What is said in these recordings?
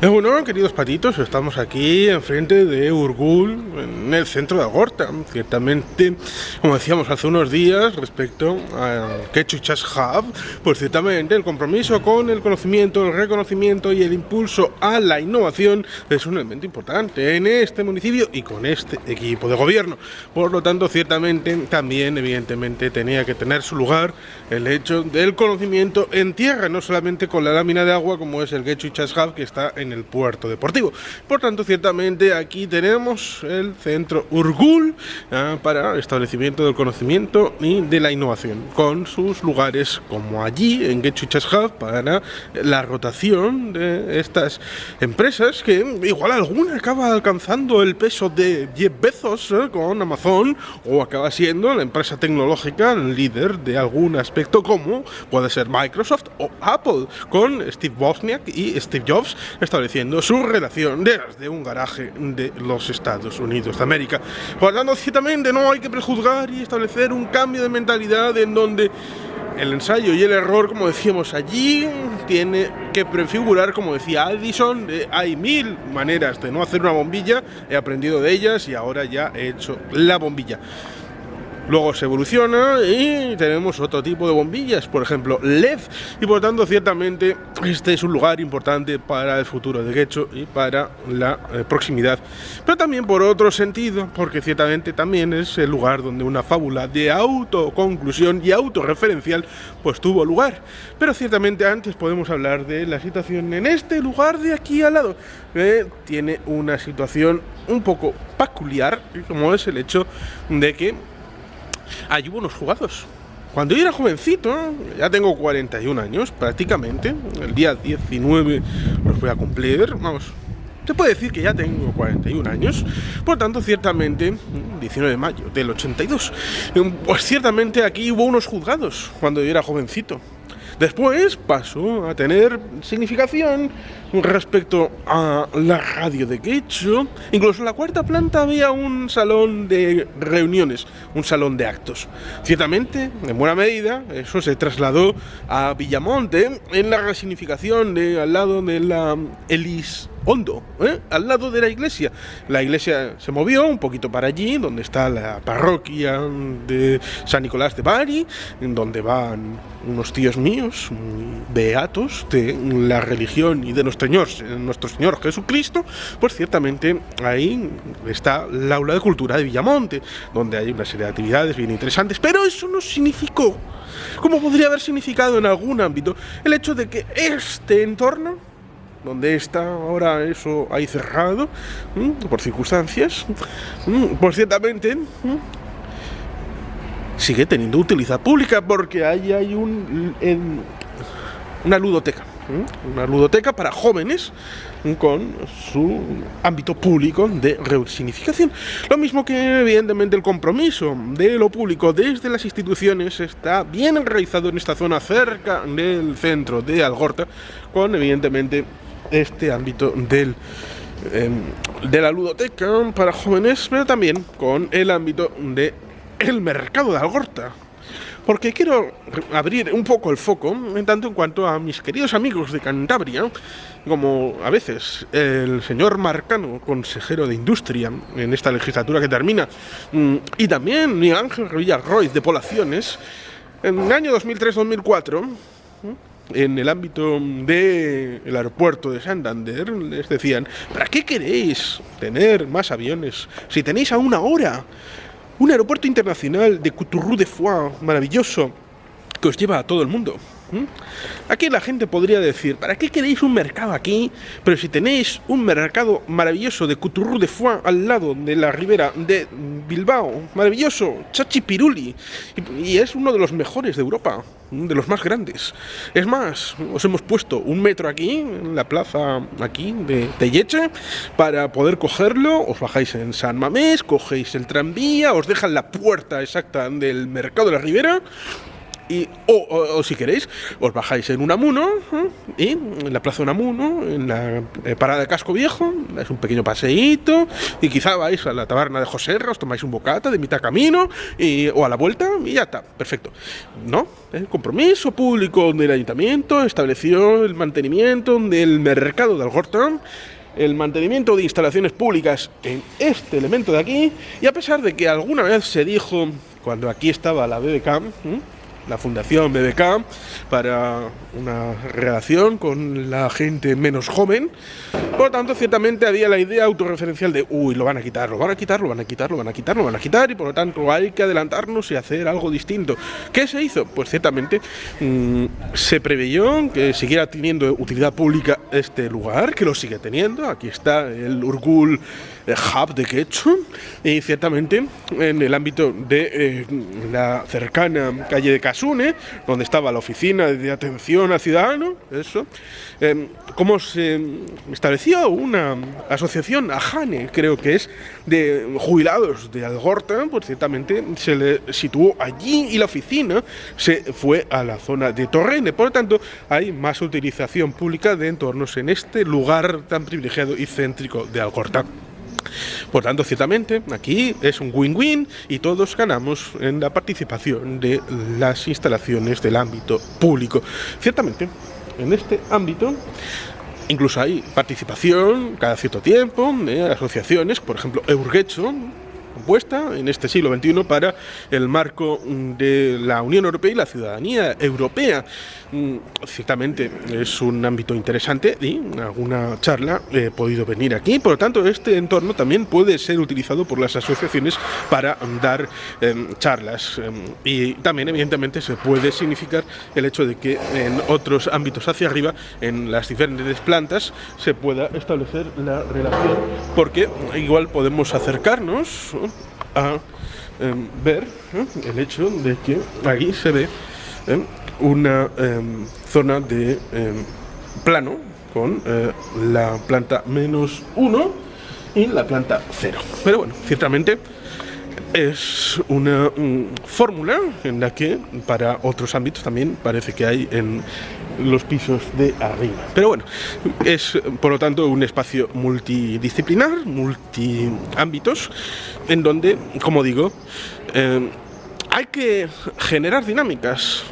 Bueno, queridos patitos, estamos aquí enfrente de Urgul, en el centro de Algorta. Ciertamente, como decíamos hace unos días respecto al Quechua Chas Hub, pues ciertamente el compromiso con el conocimiento, el reconocimiento y el impulso a la innovación es un elemento importante en este municipio y con este equipo de gobierno. Por lo tanto, ciertamente también, evidentemente, tenía que tener su lugar el hecho del conocimiento en tierra, no solamente con la lámina de agua como es el Quechua Chas Hub, que está en el puerto deportivo. Por tanto, ciertamente aquí tenemos el centro Urgul para establecimiento del conocimiento y de la innovación, con sus lugares como allí en Quechua Chas Hub para la rotación de estas empresas, que igual alguna acaba alcanzando el peso de Jeff Bezos con Amazon, o acaba siendo la empresa tecnológica líder de algún aspecto, como puede ser Microsoft o Apple, con Steve Wozniak y Steve Jobs estableciendo su relación desde un garaje de los Estados Unidos de América. Por lo tanto, ciertamente no hay que prejuzgar y establecer un cambio de mentalidad en donde el ensayo y el error, como decíamos allí, tiene que prefigurar, como decía Edison, hay 1000 maneras de no hacer una bombilla, he aprendido de ellas y ahora ya he hecho la bombilla. Luego se evoluciona y tenemos otro tipo de bombillas, por ejemplo LED, y por tanto ciertamente este es un lugar importante para el futuro de Quechua y para la proximidad, pero también por otro sentido, porque ciertamente también es el lugar donde una fábula de autoconclusión y autorreferencial pues tuvo lugar. Pero ciertamente antes podemos hablar de la situación en este lugar de aquí al lado, que tiene una situación un poco peculiar, como es el hecho de que hay buenos jugados. Cuando yo era jovencito, ya tengo 41 años prácticamente, el día 19 los voy a cumplir, vamos, se puede decir que ya tengo 41 años, por tanto ciertamente, 19 de mayo del 82, pues ciertamente aquí hubo unos juzgados cuando yo era jovencito. Después pasó a tener significación respecto a la radio de Quechua. Incluso en la cuarta planta había un salón de reuniones, un salón de actos. Ciertamente, en buena medida, eso se trasladó a Villamonte en la resignificación de al lado de la Elizondo, al lado de la iglesia. La iglesia se movió un poquito para allí, donde está la parroquia de San Nicolás de Bari, en donde van unos tíos míos, beatos de la religión y de nuestro Señor Jesucristo. Pues ciertamente ahí está el aula de cultura de Villamonte, donde hay una serie de actividades bien interesantes, pero eso no significó, como podría haber significado en algún ámbito, el hecho de que este entorno, donde está ahora eso ahí cerrado, por circunstancias, pues ciertamente sigue teniendo utilidad pública, porque ahí hay una ludoteca. Una ludoteca para jóvenes con su ámbito público de resignificación. Lo mismo que evidentemente el compromiso de lo público desde las instituciones está bien enraizado en esta zona cerca del centro de Algorta, con evidentemente este ámbito de la ludoteca para jóvenes, pero también con el ámbito de el mercado de Algorta. Porque quiero abrir un poco el foco en tanto en cuanto a mis queridos amigos de Cantabria, como a veces el señor Marcano, consejero de Industria en esta legislatura que termina, y también Miguel Ángel Villarroy de Poblaciones, en el año 2003-2004, en el ámbito del aeropuerto de Santander, les decían: ¿para qué queréis tener más aviones si tenéis a una hora un aeropuerto internacional de Couturier de Foix maravilloso que os lleva a todo el mundo? Aquí la gente podría decir: ¿para qué queréis un mercado aquí? Pero si tenéis un mercado maravilloso de Couturier de Foix al lado de la ribera de Bilbao, maravilloso, Chachi Piruli, y es uno de los mejores de Europa, de los más grandes. Es más, os hemos puesto un metro aquí, en la plaza aquí de Telleche, para poder cogerlo. Os bajáis en San Mamés, cogéis el tranvía, os dejan la puerta exacta del mercado de la ribera, o si queréis, os bajáis en Unamuno, y en la plaza Unamuno, en la parada de Casco Viejo, dais un pequeño paseíto y quizá vais a la taberna de Joserra, os tomáis un bocata de mitad camino o a la vuelta y ya está, perfecto. ¿No? El compromiso público del ayuntamiento estableció el mantenimiento del mercado de Algorta, el mantenimiento de instalaciones públicas en este elemento de aquí, y a pesar de que alguna vez se dijo, cuando aquí estaba la BBK, la Fundación BBK, para una relación con la gente menos joven, por lo tanto, ciertamente había la idea autorreferencial de lo van a quitar, lo van a quitar, lo van a quitar, lo van a quitar, lo van a quitar, y por lo tanto hay que adelantarnos y hacer algo distinto. ¿Qué se hizo? Pues ciertamente se preveyó que siguiera teniendo utilidad pública este lugar, que lo sigue teniendo. Aquí está el Urgul Hub de Getxo, y ciertamente en el ámbito de la cercana calle de Casune, donde estaba la oficina de atención al ciudadano, eso, cómo se estableció una asociación, AJANE, creo que es, de jubilados de Algorta, pues ciertamente se le situó allí y la oficina se fue a la zona de Torrente. Por lo tanto, hay más utilización pública de entornos en este lugar tan privilegiado y céntrico de Algorta. Por tanto, ciertamente, aquí es un win-win y todos ganamos en la participación de las instalaciones del ámbito público. Ciertamente, en este ámbito incluso hay participación cada cierto tiempo de asociaciones, por ejemplo, Eurgetxo, compuesta en este siglo XXI para el marco de la Unión Europea y la ciudadanía europea. Ciertamente es un ámbito interesante y en alguna charla he podido venir aquí. Por lo tanto, este entorno también puede ser utilizado por las asociaciones para dar charlas, y también evidentemente se puede significar el hecho de que en otros ámbitos hacia arriba, en las diferentes plantas, se pueda establecer la relación, porque igual podemos acercarnos a ver el hecho de que aquí se ve una zona de plano con la planta -1 y la planta 0. Pero bueno, ciertamente es una fórmula en la que para otros ámbitos también parece que hay en los pisos de arriba. Pero bueno, es por lo tanto un espacio multidisciplinar, multiámbitos, en donde, como digo, hay que generar dinámicas.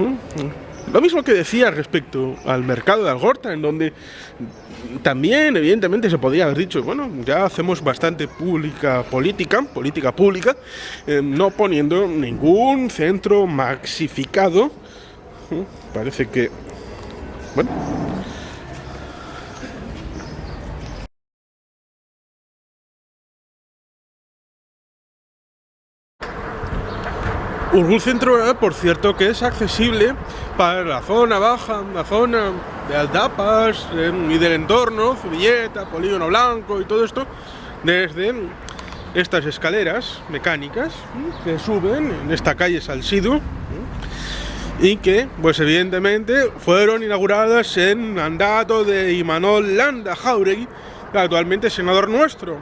Lo mismo que decía respecto al mercado de Algorta, en donde también evidentemente se podría haber dicho, bueno, ya hacemos bastante política pública, no poniendo ningún centro maxificado. Parece que, bueno, Urgul Centro, por cierto, que es accesible para la zona baja, la zona de Aldapas y del entorno, Zubilleta, Polígono Blanco y todo esto, desde estas escaleras mecánicas que suben en esta calle Salsidu, y que, pues evidentemente, fueron inauguradas en mandato de Imanol Landa Jáuregui, actualmente senador nuestro,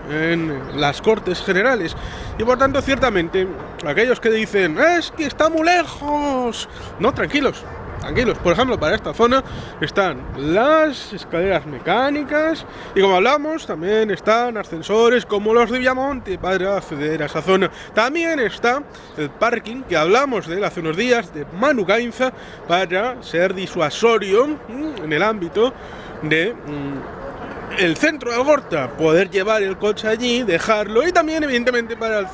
en las Cortes Generales. Y por tanto, ciertamente, aquellos que dicen, es que está muy lejos, no, tranquilos. Por ejemplo, para esta zona están las escaleras mecánicas y, como hablamos, también están ascensores como los de Villamonte para acceder a esa zona. También está el parking que hablamos de él hace unos días, de Manu Gainza, para ser disuasorio en el ámbito de el centro de Algorta, poder llevar el coche allí, dejarlo, y también evidentemente para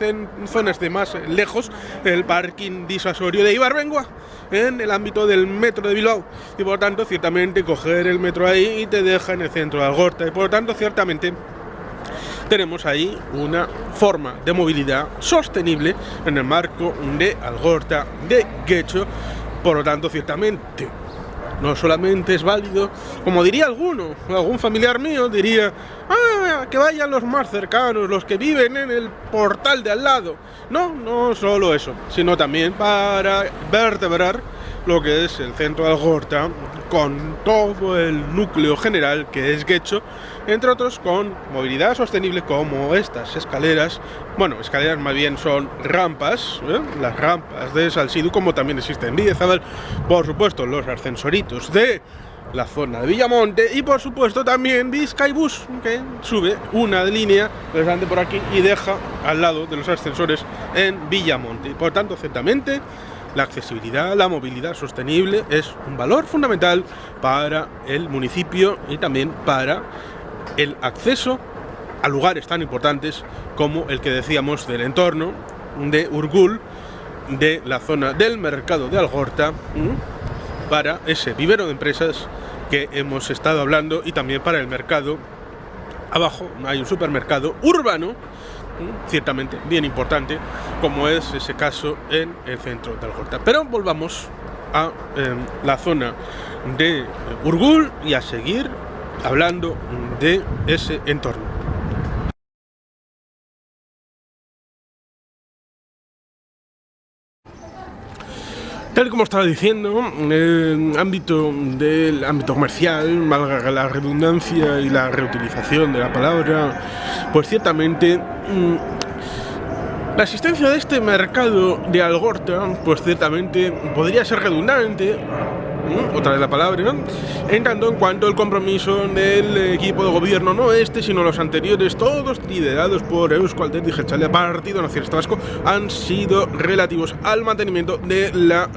zonas de más lejos, el parking disuasorio de Ibarbengoa, en el ámbito del metro de Bilbao, y por lo tanto ciertamente coger el metro ahí y te deja en el centro de Algorta, y por lo tanto ciertamente tenemos ahí una forma de movilidad sostenible en el marco de Algorta de Getxo. Por lo tanto, ciertamente no solamente es válido, como diría algún familiar mío diría, que vayan los más cercanos, los que viven en el portal de al lado. No solo eso, sino también para vertebrar lo que es el centro de Algorta, con todo el núcleo general que es Getxo, entre otros con movilidad sostenible como estas escaleras, bueno, escaleras más bien son rampas, las rampas de Salsidu, como también existen en Bidezabal, por supuesto los ascensoritos de la zona de Villamonte y por supuesto también Bizkaibus, que sube una línea precisamente por aquí y deja al lado de los ascensores en Villamonte. Por tanto, ciertamente la accesibilidad, la movilidad sostenible es un valor fundamental para el municipio y también para el acceso a lugares tan importantes como el que decíamos del entorno de Urgul, de la zona del mercado de Algorta, para ese vivero de empresas que hemos estado hablando y también para el mercado. Abajo hay un supermercado urbano, ciertamente bien importante, como es ese caso en el centro de Algorta. Pero volvamos a la zona de Urgul y a seguir hablando de ese entorno. Tal como estaba diciendo, en el ámbito del ámbito comercial, valga la redundancia y la reutilización de la palabra, pues ciertamente la existencia de este mercado de Algorta, pues ciertamente podría ser redundante, otra vez la palabra, ¿no? En tanto en cuanto el compromiso del equipo de gobierno, no este, sino los anteriores, todos liderados por Euskaltel y Jeltzalea, Partido Nacionalista Vasco, han sido relativos al mantenimiento de la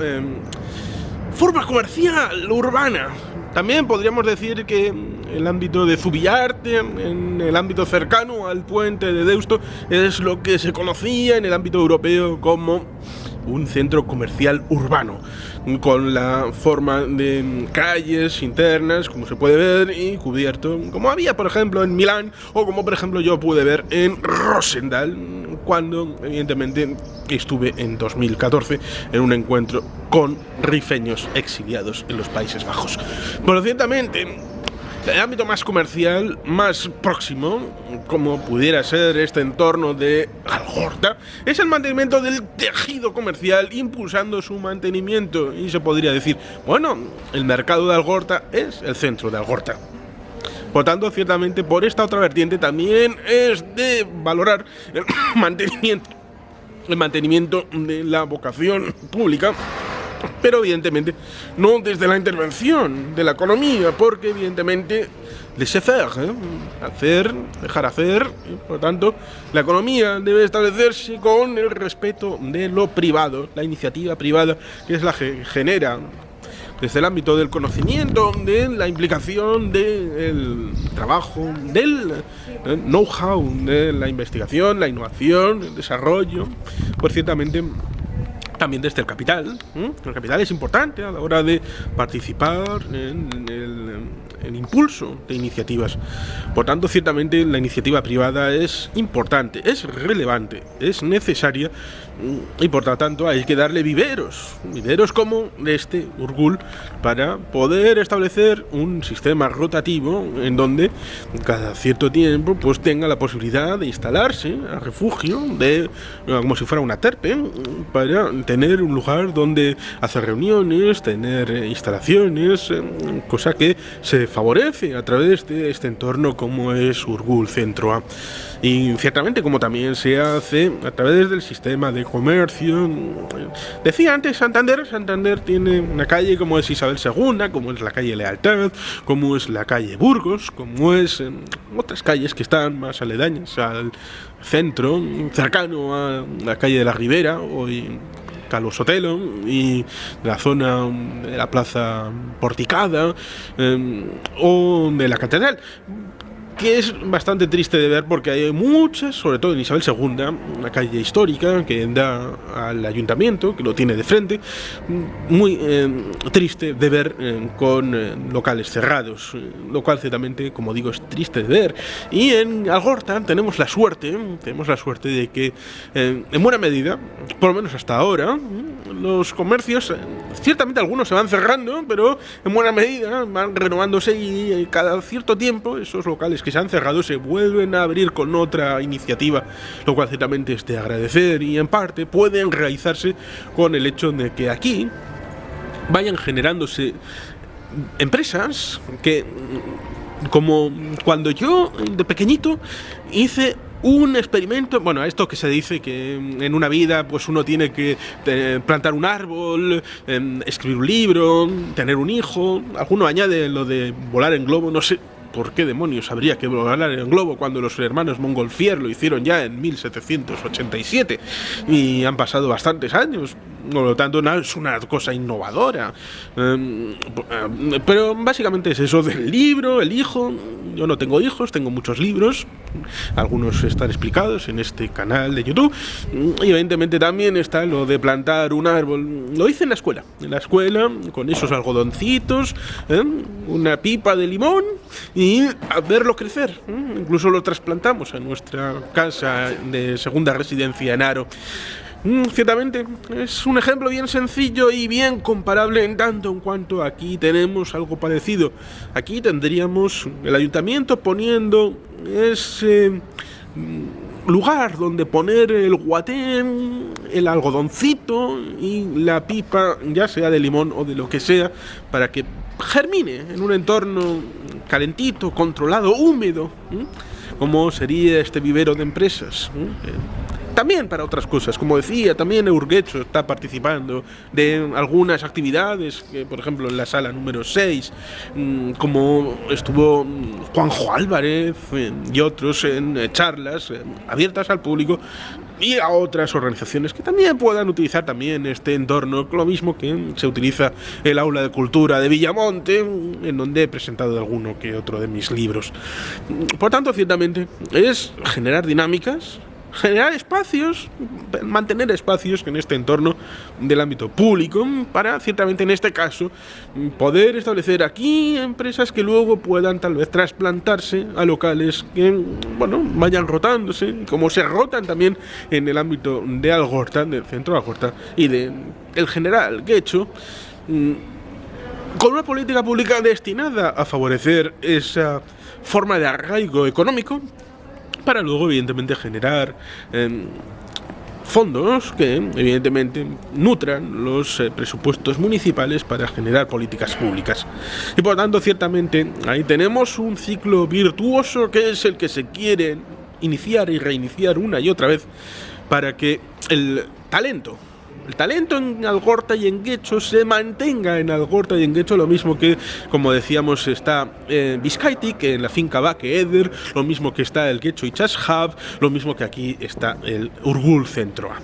forma comercial urbana. También podríamos decir que en el ámbito de Zubiarte, en el ámbito cercano al puente de Deusto, es lo que se conocía en el ámbito europeo como un centro comercial urbano, con la forma de calles internas, como se puede ver, y cubierto, como había por ejemplo en Milán, o como por ejemplo yo pude ver en Rosendal, cuando evidentemente estuve en 2014 en un encuentro con rifeños exiliados en los Países Bajos. Pero ciertamente el ámbito más comercial, más próximo, como pudiera ser este entorno de Algorta, es el mantenimiento del tejido comercial, impulsando su mantenimiento. Y se podría decir, bueno, el mercado de Algorta es el centro de Algorta. Por tanto, ciertamente, por esta otra vertiente también es de valorar el mantenimiento de la vocación pública, pero evidentemente no desde la intervención de la economía, porque evidentemente laissez-faire, hacer, dejar hacer, por lo tanto la economía debe establecerse con el respeto de lo privado, la iniciativa privada, que es la que genera desde el ámbito del conocimiento, de la implicación del trabajo, del know-how, de la investigación, la innovación, el desarrollo, pues ciertamente también desde el capital. El capital es importante a la hora de participar en el impulso de iniciativas. Por tanto, ciertamente la iniciativa privada es importante, es relevante, es necesaria y por lo tanto hay que darle viveros como este Urgul, para poder establecer un sistema rotativo en donde cada cierto tiempo pues tenga la posibilidad de instalarse a refugio, como si fuera una terpe, para tener un lugar donde hacer reuniones, tener instalaciones, cosa que se favorece a través de este entorno como es Urgul Centro A. Y ciertamente, como también se hace a través del sistema de comercio. Decía antes Santander tiene una calle como es Isabel II, como es la calle Lealtad, como es la calle Burgos, como es otras calles que están más aledañas al centro, cercano a la calle de la Ribera, hoy Carlos Sotelo, y la zona de la Plaza Porticada, o de la Catedral, que es bastante triste de ver porque hay muchas, sobre todo en Isabel II, una calle histórica que da al ayuntamiento, que lo tiene de frente, muy triste de ver con locales cerrados, lo cual ciertamente, como digo, es triste de ver. Y en Algorta tenemos la suerte de que en buena medida, por lo menos hasta ahora, los comercios, ciertamente algunos se van cerrando, pero en buena medida van renovándose y cada cierto tiempo esos locales que se han cerrado se vuelven a abrir con otra iniciativa, lo cual ciertamente es de agradecer y en parte puede enraizarse con el hecho de que aquí vayan generándose empresas que, como cuando yo de pequeñito hice un experimento, bueno, esto que se dice que en una vida pues uno tiene que plantar un árbol, escribir un libro, tener un hijo. Alguno añade lo de volar en globo, no sé por qué demonios habría que volar en globo cuando los hermanos Montgolfier lo hicieron ya en 1787 y han pasado bastantes años. Por lo tanto, no es una cosa innovadora. Pero básicamente es eso del libro, el hijo. Yo no tengo hijos, tengo muchos libros. Algunos están explicados en este canal de YouTube. Y evidentemente también está lo de plantar un árbol. Lo hice en la escuela. En la escuela, con esos algodoncitos, una pipa de limón y a verlo crecer. Incluso lo trasplantamos a nuestra casa de segunda residencia en Haro. Ciertamente es un ejemplo bien sencillo y bien comparable en tanto en cuanto aquí tenemos algo parecido. Aquí tendríamos el ayuntamiento poniendo ese lugar donde poner el guatén, el algodoncito y la pipa, ya sea de limón o de lo que sea, para que germine en un entorno calentito, controlado, húmedo, como sería este vivero de empresas. También para otras cosas, como decía, también Urgetxo está participando de algunas actividades, que, por ejemplo en la sala número 6, como estuvo Juanjo Álvarez y otros en charlas abiertas al público y a otras organizaciones que también puedan utilizar también este entorno, lo mismo que se utiliza el aula de cultura de Villamonte, en donde he presentado alguno que otro de mis libros. Por tanto, ciertamente es generar dinámicas, generar espacios, mantener espacios en este entorno del ámbito público para, ciertamente en este caso, poder establecer aquí empresas que luego puedan tal vez trasplantarse a locales que, bueno, vayan rotándose, como se rotan también en el ámbito de Algorta, del centro de Algorta y de el General Guecho, con una política pública destinada a favorecer esa forma de arraigo económico, para luego evidentemente generar fondos que evidentemente nutran los presupuestos municipales para generar políticas públicas. Y por tanto, ciertamente, ahí tenemos un ciclo virtuoso que es el que se quiere iniciar y reiniciar una y otra vez para que el talento en Algorta y en Guecho se mantenga en Algorta y en Guecho, lo mismo que, como decíamos, está Bizkaitik en la finca Bake Eder, lo mismo que está el Getxo Itsas Hub, lo mismo que aquí está el Urgul Centro A.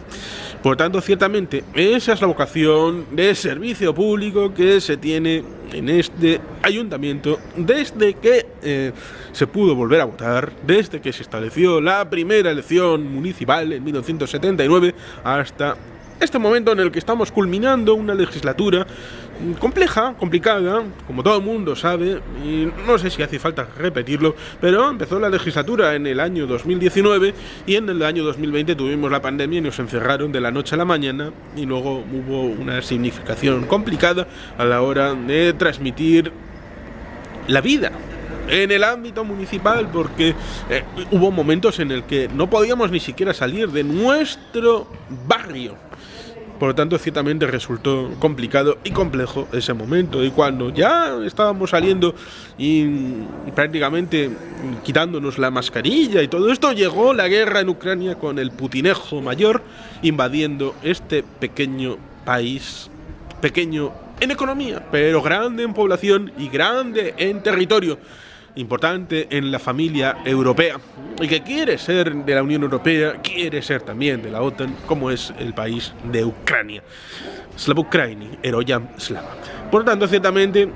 Por tanto, ciertamente, esa es la vocación de servicio público que se tiene en este ayuntamiento desde que se pudo volver a votar, desde que se estableció la primera elección municipal en 1979 hasta este momento en el que estamos culminando una legislatura compleja, complicada, como todo el mundo sabe, y no sé si hace falta repetirlo, pero empezó la legislatura en el año 2019 y en el año 2020 tuvimos la pandemia y nos encerraron de la noche a la mañana y luego hubo una significación complicada a la hora de transmitir la vida en el ámbito municipal, porque hubo momentos en el que no podíamos ni siquiera salir de nuestro barrio. Por lo tanto, ciertamente resultó complicado y complejo ese momento. Y cuando ya estábamos saliendo y prácticamente quitándonos la mascarilla y todo esto, llegó la guerra en Ucrania con el putinejo mayor invadiendo este pequeño país, pequeño en economía, pero grande en población y grande en territorio, importante en la familia europea y que quiere ser de la Unión Europea, quiere ser también de la OTAN, como es el país de Ucrania. Slava Ukraini, Heroyam Slava. Por tanto, ciertamente,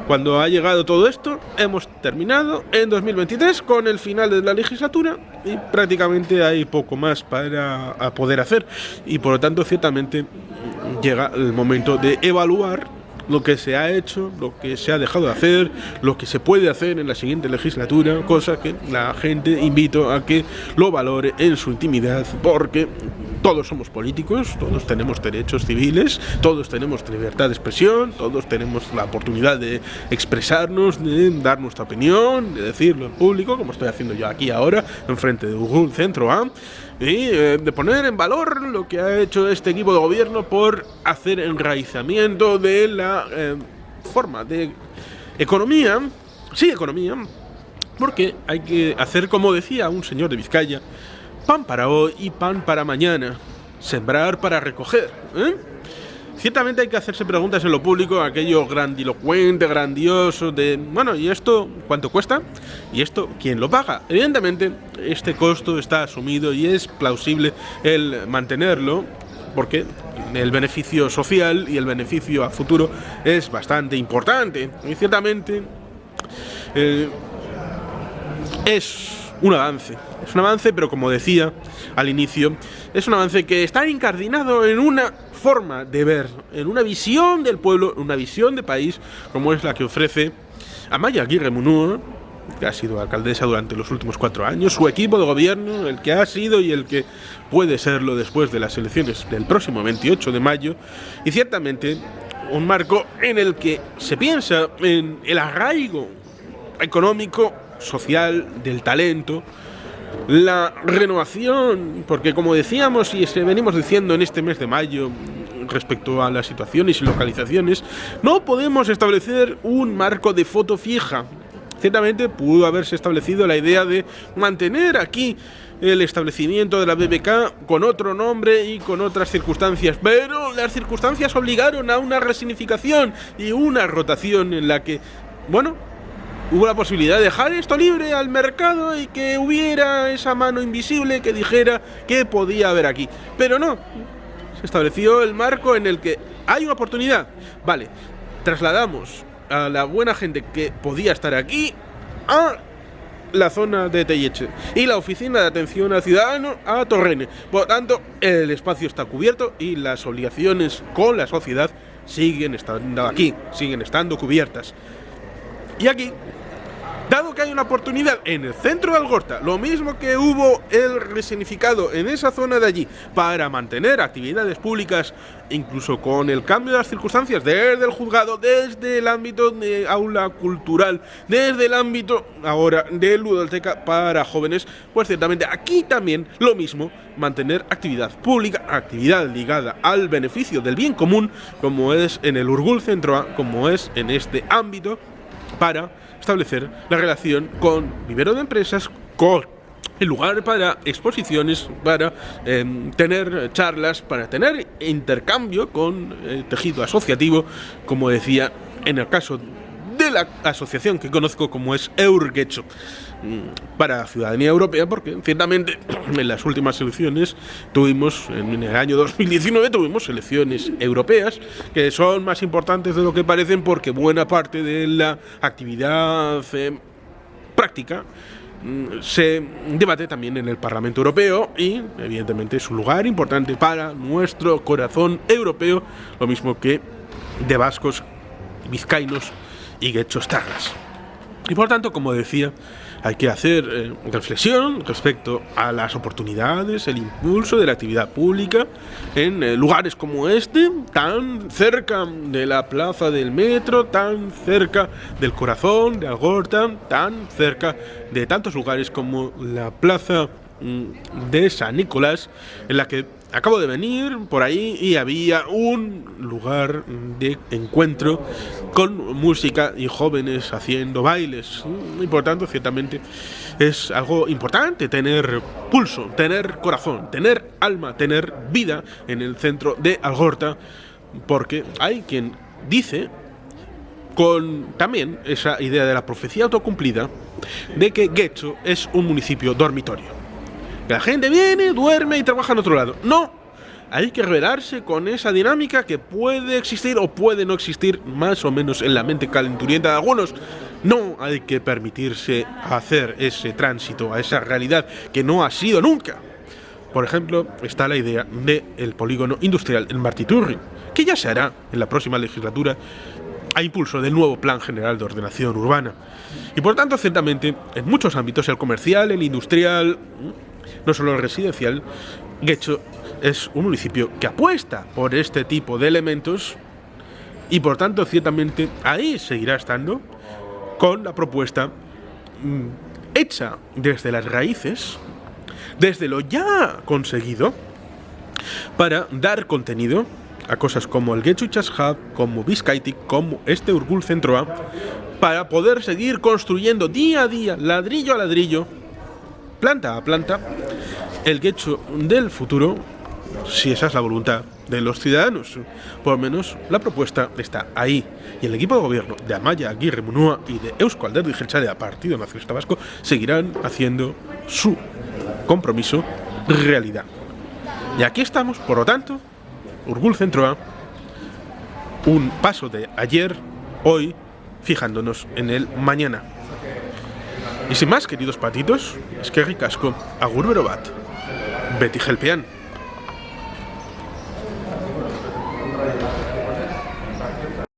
cuando ha llegado todo esto, hemos terminado en 2023 con el final de la legislatura y prácticamente hay poco más para poder hacer. Y por lo tanto, ciertamente, llega el momento de evaluar lo que se ha hecho, lo que se ha dejado de hacer, lo que se puede hacer en la siguiente legislatura, cosa que la gente invito a que lo valore en su intimidad, porque todos somos políticos, todos tenemos derechos civiles, todos tenemos libertad de expresión, todos tenemos la oportunidad de expresarnos, de dar nuestra opinión, de decirlo en público, como estoy haciendo yo aquí ahora, enfrente de Urgul Centro A. y de poner en valor lo que ha hecho este equipo de gobierno por hacer enraizamiento de la forma de economía, sí, economía, porque hay que hacer, como decía un señor de Vizcaya, pan para hoy y pan para mañana, sembrar para recoger, ¿eh? Ciertamente hay que hacerse preguntas en lo público, aquello grandilocuente, grandioso, de, bueno, ¿y esto cuánto cuesta? ¿Y esto quién lo paga? Evidentemente, este costo está asumido y es plausible el mantenerlo, porque el beneficio social y el beneficio a futuro es bastante importante. Y ciertamente es un avance, pero como decía al inicio, es un avance que está incardinado en una forma de ver, en una visión del pueblo, una visión de país, como es la que ofrece Amaia Aguirre Munúa, que ha sido alcaldesa durante los últimos 4 años, su equipo de gobierno, el que ha sido y el que puede serlo después de las elecciones del próximo 28 de mayo, y ciertamente un marco en el que se piensa en el arraigo económico, social, del talento, la renovación, porque como decíamos y venimos diciendo en este mes de mayo respecto a las situaciones y localizaciones, no podemos establecer un marco de foto fija. Ciertamente pudo haberse establecido la idea de mantener aquí el establecimiento de la BBK con otro nombre y con otras circunstancias, pero las circunstancias obligaron a una resignificación y una rotación en la que, bueno, hubo la posibilidad de dejar esto libre al mercado y que hubiera esa mano invisible que dijera qué podía haber aquí. Pero no, se estableció el marco en el que hay una oportunidad. Vale, trasladamos a la buena gente que podía estar aquí a la zona de Telleche y la oficina de atención al ciudadano a Torrene. Por lo tanto, el espacio está cubierto y las obligaciones con la sociedad siguen estando aquí, siguen estando cubiertas. Y aquí, dado que hay una oportunidad en el centro de Algorta, lo mismo que hubo el resignificado en esa zona de allí para mantener actividades públicas, incluso con el cambio de las circunstancias desde el juzgado, desde el ámbito de aula cultural, desde el ámbito ahora de ludoteca para jóvenes, pues ciertamente aquí también lo mismo, mantener actividad pública, actividad ligada al beneficio del bien común, como es en el Urgul Centro A, como es en este ámbito, para establecer la relación con vivero de empresas, con el lugar para exposiciones, para tener charlas, para tener intercambio con tejido asociativo, como decía en el caso de la asociación que conozco como es Eurgetxo, para la ciudadanía europea, porque ciertamente en las últimas elecciones tuvimos, en el año 2019 tuvimos elecciones europeas que son más importantes de lo que parecen, porque buena parte de la actividad práctica se debate también en el Parlamento Europeo y evidentemente es un lugar importante para nuestro corazón europeo, lo mismo que de vascos, vizcaínos y guetxostarras. Y por tanto, como decía, hay que hacer reflexión respecto a las oportunidades, el impulso de la actividad pública en lugares como este, tan cerca de la plaza del metro, tan cerca del corazón de Algorta, tan cerca de tantos lugares como la plaza de San Nicolás, en la que acabo de venir por ahí y había un lugar de encuentro con música y jóvenes haciendo bailes. Y por tanto, ciertamente es algo importante tener pulso, tener corazón, tener alma, tener vida en el centro de Algorta, porque hay quien dice, con también esa idea de la profecía autocumplida, de que Getxo es un municipio dormitorio. Que la gente viene, duerme y trabaja en otro lado. No, hay que revelarse con esa dinámica que puede existir o puede no existir más o menos en la mente calenturienta de algunos. No hay que permitirse hacer ese tránsito a esa realidad que no ha sido nunca. Por ejemplo, está la idea del polígono industrial en Martiturri, que ya se hará en la próxima legislatura a impulso del nuevo Plan General de Ordenación Urbana. Y por tanto, ciertamente, en muchos ámbitos, el comercial, el industrial, no solo el residencial, Getxo es un municipio que apuesta por este tipo de elementos y por tanto ciertamente ahí seguirá estando con la propuesta hecha desde las raíces desde lo ya conseguido para dar contenido a cosas como el Getxo Chess Hub, como Bizkaitik, como este Urgul Centro A, para poder seguir construyendo día a día, ladrillo a ladrillo, planta a planta, el Getxo del futuro, si esa es la voluntad de los ciudadanos. Por lo menos la propuesta está ahí. Y el equipo de gobierno de Amaia Aguirre Munua y de Eusko Alderdi Jeltzalea, Partido Nacionalista Vasco, seguirán haciendo su compromiso realidad. Y aquí estamos, por lo tanto, Urgul Centro A, un paso de ayer, hoy, fijándonos en el mañana. Y sin más, queridos patitos, eskerrik asko, agur bero bat, beti gelpean.